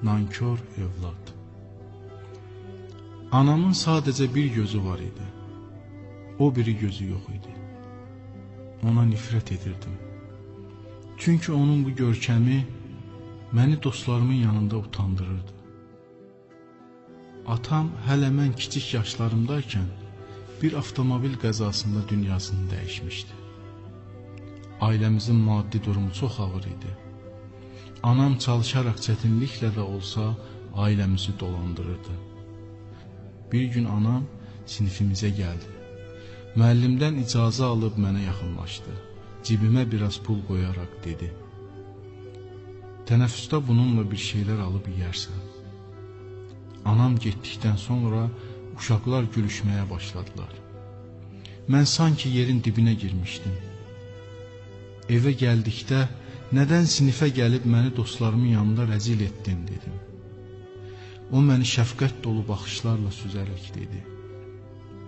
nankör evlad. Anamın sadəcə bir gözü var idi. O biri gözü yox idi. Ona nifrət edirdim. Çünki onun bu görkəmi məni dostlarımın yanında utandırırdı. Atam hələ mən kiçik yaşlarımdaykən bir avtomobil qəzasında dünyasını dəyişmişdi. Ailəmizin maddi durumu çox ağır idi. Anam çalışaraq çətinliklə də olsa ailəmizi dolandırırdı. Bir gün anam sinifimizə gəldi. Müəllimdən icazə alıb mənə yaxınlaşdı. Cibimə biraz pul qoyaraq dedi: "Tənəffüsdə bununla bir şeylər alıb yeyərsən." Anam getdikdən sonra uşaqlar gülüşməyə başladılar. Mən sanki yerin dibinə girmişdim. Evə gəldikdə nədən sinifə gəlib məni dostlarımın yanında rəzil etdin dedim. O məni şəfqət dolu baxışlarla süzərək dedi: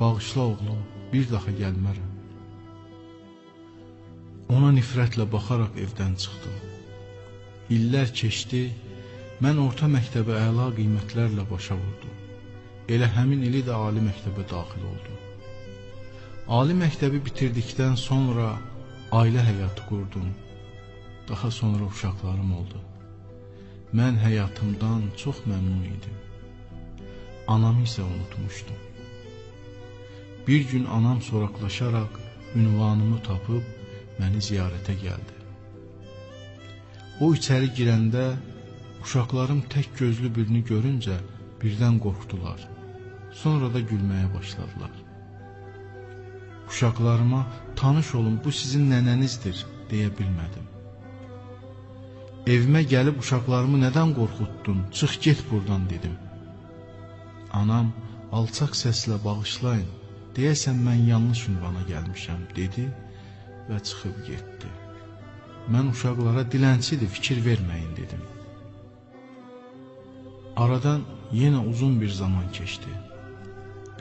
"Bağışla oğlum, bir daha gəlmərəm." Ona nifrətlə baxaraq evdən çıxdım. İllər keçdi, mən orta məktəbə əla qiymətlərlə başa vurdum. Elə həmin ili də ali məktəbə daxil oldum. Ali məktəbi bitirdikdən sonra ailə həyatı qurdum. Daha sonra uşaqlarım oldu. Mən həyatımdan çox məmnun idim. Anamı isə unutmuşdum. Bir gün anam soraqlaşaraq ünvanımı tapıb məni ziyarətə gəldi. O içəri girəndə uşaqlarım tək gözlü birini görüncə birdən qorxdular. Sonra da gülməyə başladılar. Uşaqlarıma "Tanış olun, bu sizin nənənizdir" deyə bilmədim. Evimə gəlib uşaqlarımı nədən qorxutdun? Çıx get buradan dedim. Anam alçaq səslə "Bağışlayın, deyəsən mən yanlış ünvana gəlmişəm" dedi və çıxıb getdi. Mən uşaqlara "Dilənçidir, fikir verməyin" dedim. Aradan yenə uzun bir zaman keçdi.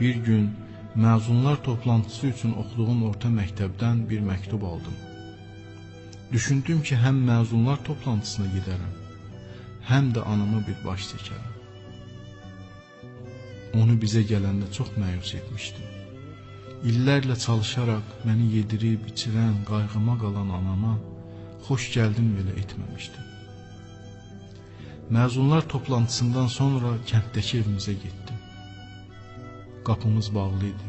Bir gün məzunlar toplantısı üçün oxuduğum orta məktəbdən bir məktub aldım. Düşündüm ki, həm məzunlar toplantısına gedərəm, həm də anama bir baş çəkərəm. Onu bizə gələndə çox məyus etmişdim. İllərlə çalışaraq məni yedirib, içirən, qayğıma qalan anama xoş gəldim belə etməmişdim. Məzunlar toplantısından sonra kənddəki evimizə getdim. Qapımız bağlı idi.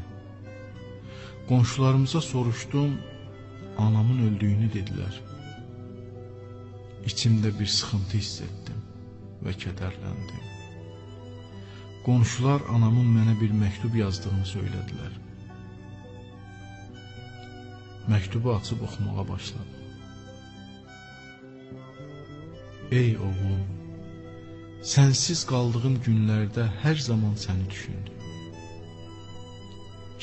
Qonşularımıza soruşdum, anamın öldüyünü dedilər. İçimdə bir sıxıntı hiss etdim və kədərləndim. Qonşular anamın mənə bir məktub yazdığını söylədilər. Məktubu açıb oxumağa başladım. Ey oğlum, sənsiz qaldığım günlərdə hər zaman səni düşündüm.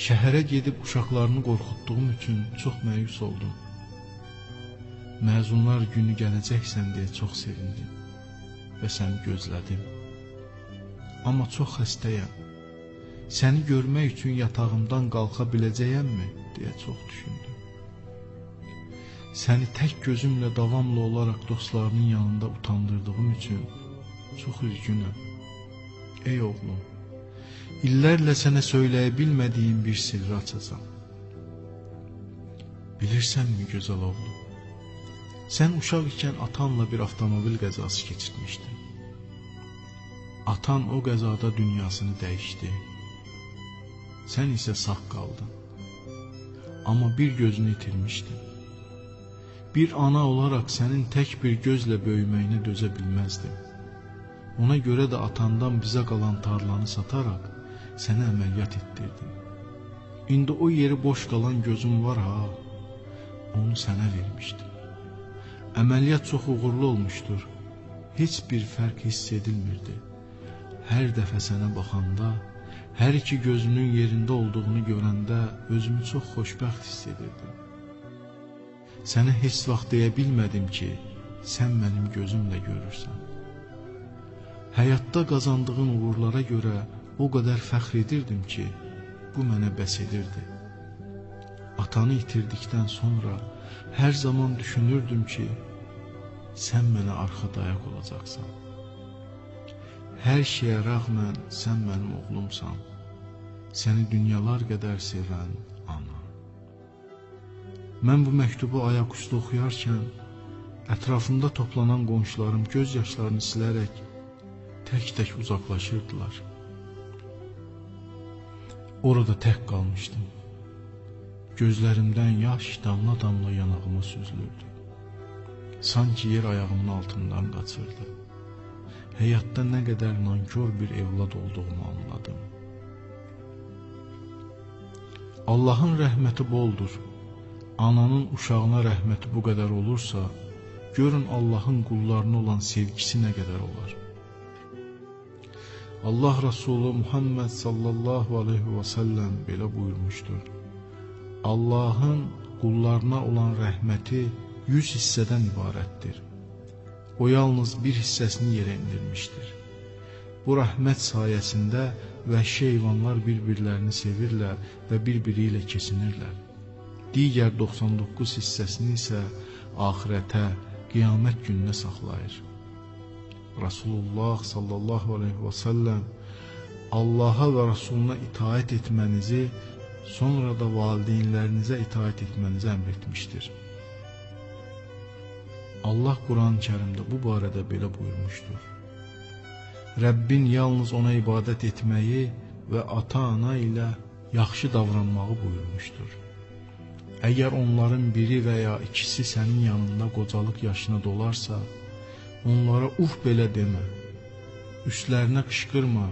Şəhərə gedib uşaqlarını qorxutduğum üçün çox məyus oldum. Məzunlar günü gələcəksən deyə çox sevindim və səni gözlədim. Amma çox xəstəyəm. Səni görmək üçün yatağımdan qalxa biləcəyəmmi deyə çox düşündüm. Səni tək gözümlə davamlı olaraq dostlarının yanında utandırdığım üçün çox üzgünəm. Ey oğlum, illərlə sənə söyləyə bilmədiyim bir sirri açacağam. Bilirsənmi gözəl oğlum? Sən uşaq ikən atanla bir avtomobil qəzası keçirmişdin. Atan o qəzada dünyasını dəyişdi. Sən isə sağ qaldın. Amma bir gözünü itirmişdin. Bir ana olaraq sənin tək bir gözlə böyüməyinə dözə bilməzdim. Ona görə də atandan bizə qalan tarlanı sataraq səni əməliyyat etdirdim. İndi o yeri boş qalan gözüm var ha, onu sənə vermişdim. Əməliyyat çox uğurlu olmuşdur. Heç bir fərq hiss edilmirdi. Hər dəfə sənə baxanda, hər iki gözünün yerində olduğunu görəndə özümü çox xoşbəxt hiss edirdim. Sənə heç vaxt deyə bilmədim ki, sən mənim gözümlə görürsən. Həyatda qazandığın uğurlara görə o qədər fəxr edirdim ki, bu mənə bəs edirdi. Atanı itirdikdən sonra hər zaman düşünürdüm ki, sən mənə arxa dayaq olacaqsan. Hər şeyə rəğmən sən mənim oğlumsan. Səni dünyalar qədər sevən ana. Mən bu məktubu ayaqüstü oxuyarkən ətrafımda toplanan qonşularım göz yaşlarını silərək tək-tək uzaqlaşırdılar. Orada tək qalmışdım. Gözlərimdən yaş damla-damla yanağıma süzülürdü. Sanki yer ayağımın altından qaçırdı. Həyatda nə qədər nankor bir evlad olduğumu anladım. Allahın rəhməti boldur. Ananın uşağına rəhməti bu qədər olursa, görün Allahın qullarına olan sevgisi nə qədər olar. Allah Resulü Muhammed sallallahu aleyhi və səlləm belə buyurmuşdur. Allahın qullarına olan rəhməti 100 hissədən ibarətdir. O yalnız bir hissəsini yerə indirmişdir. Bu rəhmət sayəsində vəhşi heyvanlar bir-birlərini sevirlər və bir-biri ilə keçinirlər. Digər 99 hissəsini isə axirətə, qiyamət gününə saxlayır. Rasulullah sallallahu aleyhi və səlləm Allaha və Rasuluna itaət etmənizi, sonra da valideynlərinizə itaət etmənizi əmr etmişdir. Allah Quran-ı Kərimdə bu barədə belə buyurmuşdur. Rəbbin yalnız ona ibadət etməyi və ata-ana ilə yaxşı davranmağı buyurmuşdur. Əgər onların biri və ya ikisi sənin yanında qocalıq yaşına dolarsa, onlara belə demə, üstlərinə qışqırma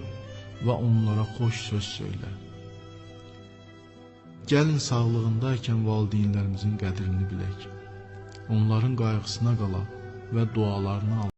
və onlara xoş söz söylə. Gəlin sağlığındaykən valideynlərimizin qədrini bilək, onların qayğısına qala və dualarını al.